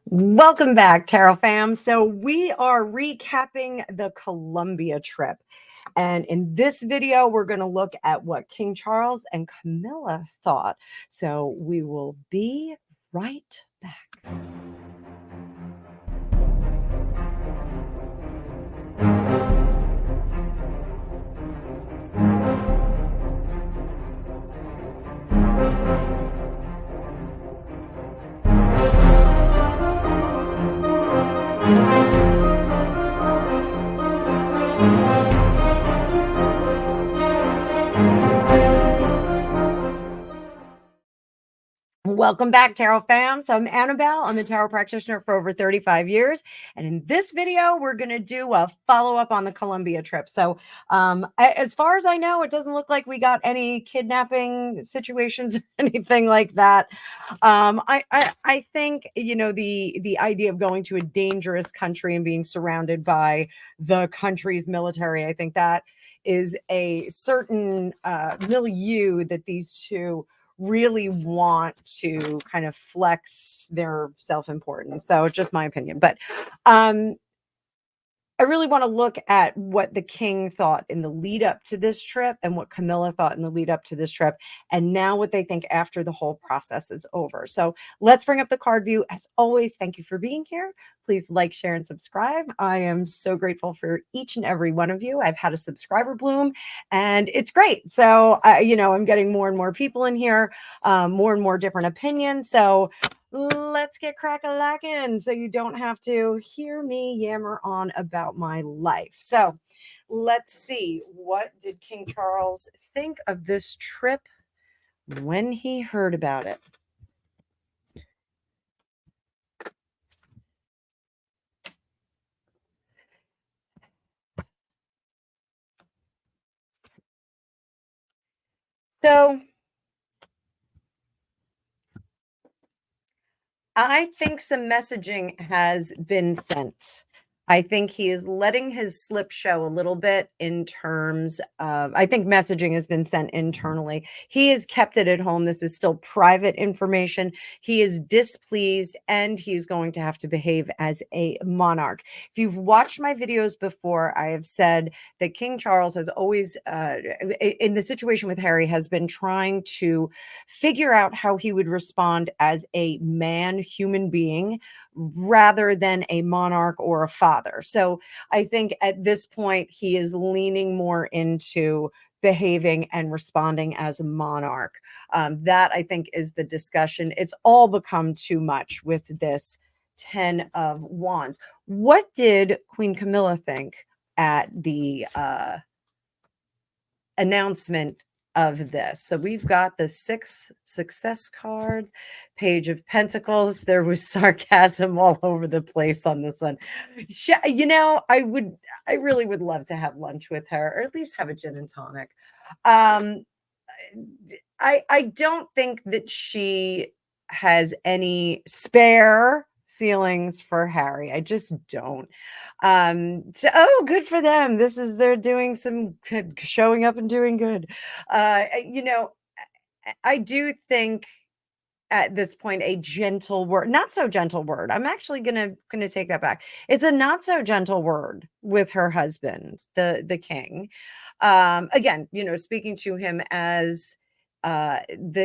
Welcome back, Tarot fam. So we are recapping the Colombia trip. And in this video, we're going to look at what King Charles and Camilla thought. So we will be right back. Welcome back, Tarot fam. So I'm Annabelle. I'm a tarot practitioner for over 35 years. And in this video, we're going to do a follow-up on the Colombia trip. So as far as I know, it doesn't look like we got any kidnapping situations or anything like that. I think, you know, the idea of going to a dangerous country and being surrounded by the country's military, I think that is a certain milieu that these two really want to kind of flex their self-importance. So it's just my opinion. But I really want to look at what the king thought in the lead up to this trip and what Camilla thought in the lead up to this trip, and now what they think after the whole process is over. So let's bring up the card view. As always, thank you for being here. Please like, share, and subscribe. I am so grateful for each and every one of you. I've had a subscriber bloom, and it's great. So, I'm getting more and more people in here, more and more different opinions. So let's get crack-a-lackin' so you don't have to hear me yammer on about my life. So let's see, what did King Charles think of this trip when he heard about it? So I think some messaging has been sent. I think he is letting his slip show a little bit in terms of, I think messaging has been sent internally. He has kept it at home. This is still private information. He is displeased and he's going to have to behave as a monarch. If you've watched my videos before, I have said that King Charles has always, in the situation with Harry, has been trying to figure out how he would respond as a man, human being, rather than a monarch or a father. So I think at this point, he is leaning more into behaving and responding as a monarch. That I think is the discussion. It's all become too much with this 10 of Wands. What did Queen Camilla think at the announcement of this? So we've got the 6 success cards, Page of Pentacles. There was sarcasm all over the place on this one. I really would love to have lunch with her, or at least have a gin and tonic. I don't think that she has any spare feelings for Harry. I just don't. Good for them. They're doing some showing up and doing good. I do think at this point a gentle word, not so gentle word. I'm actually gonna take that back. It's a not so gentle word with her husband, the king. Again, speaking to him as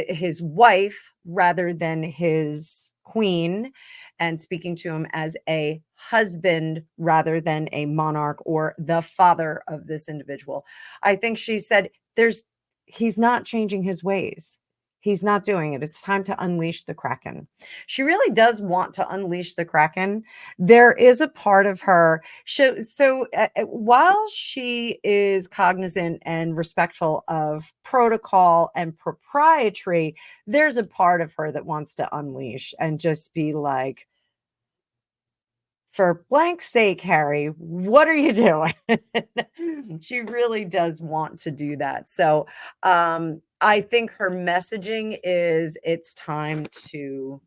his wife rather than his queen, and speaking to him as a husband rather than a monarch or the father of this individual. I think she said he's not changing his ways. He's not doing it. It's time to unleash the Kraken. She really does want to unleash the Kraken. There is a part of her. While she is cognizant and respectful of protocol and proprietary, there's a part of her that wants to unleash and just be like, for blank's sake, Harry, what are you doing? She really does want to do that. So I think her messaging is it's time to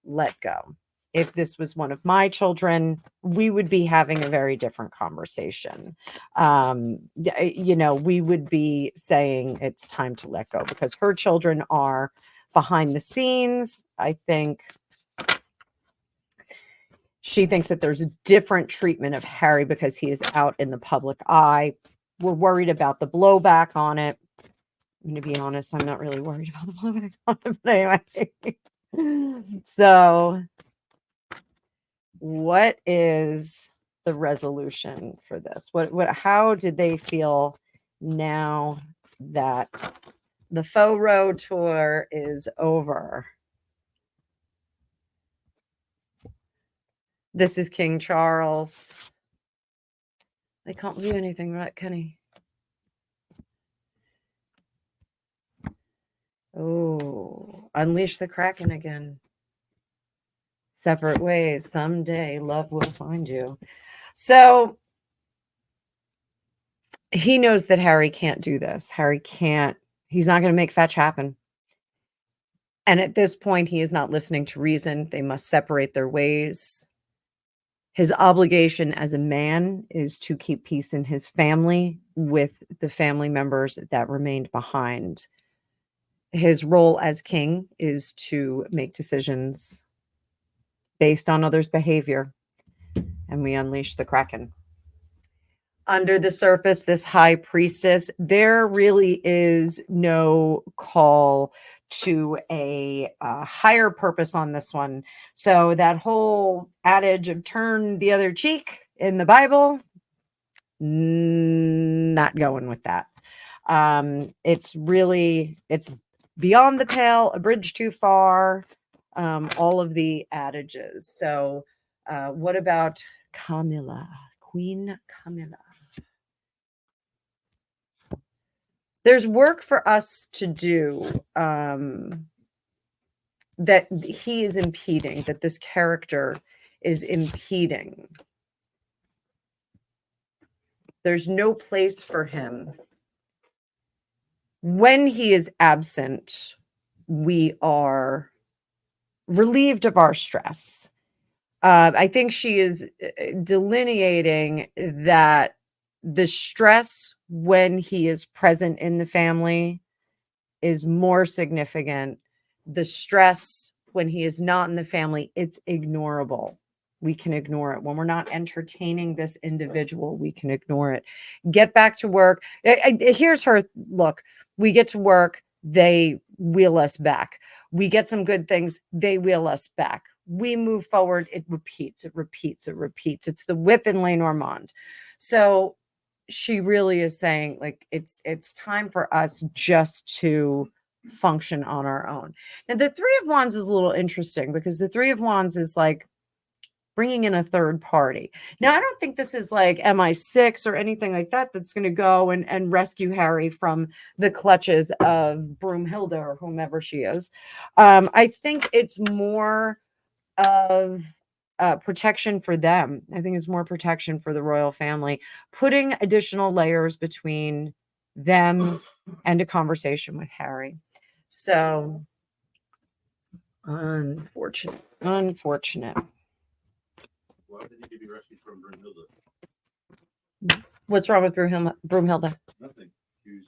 let go. If this was one of my children, we would be having a very different conversation. We would be saying it's time to let go because her children are behind the scenes. I think She thinks that there's a different treatment of Harry because he is out in the public eye. We're worried about the blowback on it. I'm going to be honest, I'm not really worried about the blowback on it, but anyway. So, what is the resolution for this? How did they feel now that the Faux Road tour is over? This is King Charles. I can't view anything, right, Kenny? Oh, unleash the Kraken again. Separate ways. Someday love will find you. So he knows that Harry can't do this. Harry can't, he's not going to make fetch happen. And at this point, he is not listening to reason. They must separate their ways. His obligation as a man is to keep peace in his family with the family members that remained behind. His role as king is to make decisions based on others' behavior. And we unleash the Kraken. Under the surface, this high priestess, there really is no call to a higher purpose on this one. So that whole adage of turn the other cheek in the Bible, not going with that. It's beyond the pale, a bridge too far, all of the adages. So what about Camilla, Queen Camilla? There's work for us to do that he is impeding, that this character is impeding. There's no place for him. When he is absent, we are relieved of our stress. I think she is delineating that the stress when he is present in the family is more significant. The stress when he is not in the family, it's ignorable. We can ignore it. When we're not entertaining this individual, we can ignore it. Get back to work. Here's her look. We get to work, they wheel us back. We get some good things, they wheel us back. We move forward, it repeats, it repeats, it repeats. It's the whip in Le Normand. So she really is saying, like, it's time for us just to function on our own. Now, the Three of Wands is a little interesting because the Three of Wands is like bringing in a third party. Now, I don't think this is like MI6 or anything like that that's going to go and rescue Harry from the clutches of Broomhilda or whomever she is. I think it's more of protection for them. I think it's more protection for the royal family, putting additional layers between them and a conversation with Harry. So unfortunate. Why did he be rescued from Broomhilda? What's wrong with Broomhilda? Nothing. She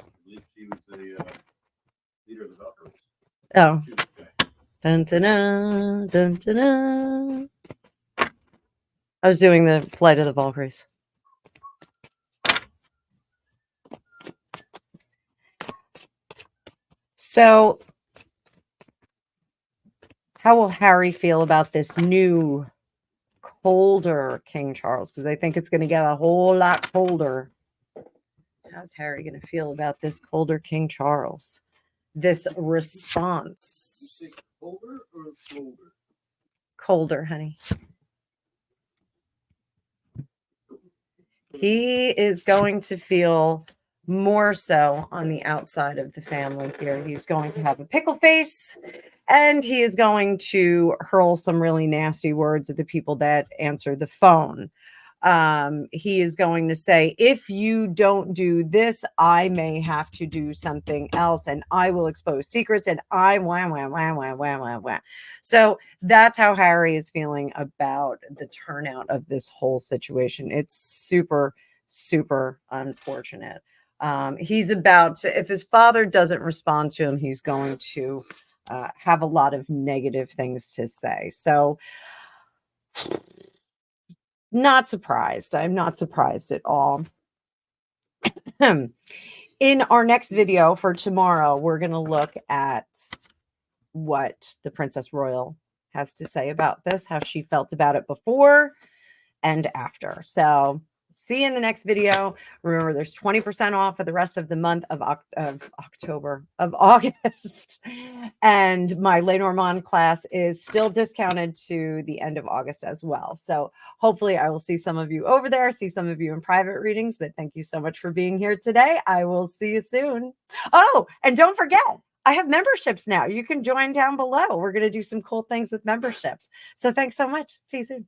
was the leader of the Valkyries. Oh. Dun, dun, dun, dun, dun, dun. I was doing the Flight of the Valkyries. So, how will Harry feel about this new, colder King Charles? Because I think it's going to get a whole lot colder. How's Harry going to feel about this colder King Charles? This response. Colder or colder? Colder, honey. He is going to feel more so on the outside of the family here. He's going to have a pickle face, and he is going to hurl some really nasty words at the people that answer the phone. He is going to say, if you don't do this, I may have to do something else, and I will expose secrets, and I wham, wham, wham, wham, wham, wham, wham. So that's how Harry is feeling about the turnout of this whole situation. It's super, super unfortunate. He's about to, if his father doesn't respond to him, he's going to have a lot of negative things to say. So Not surprised. I'm not surprised at all. In our next video for tomorrow, we're going to look at what the Princess Royal has to say about this, how she felt about it before and after. So see you in the next video. Remember, there's 20% off for the rest of the month of August. And my Lenormand class is still discounted to the end of August as well. So hopefully I will see some of you over there, see some of you in private readings. But thank you so much for being here today. I will see you soon. Oh, and don't forget, I have memberships now. You can join down below. We're going to do some cool things with memberships. So thanks so much. See you soon.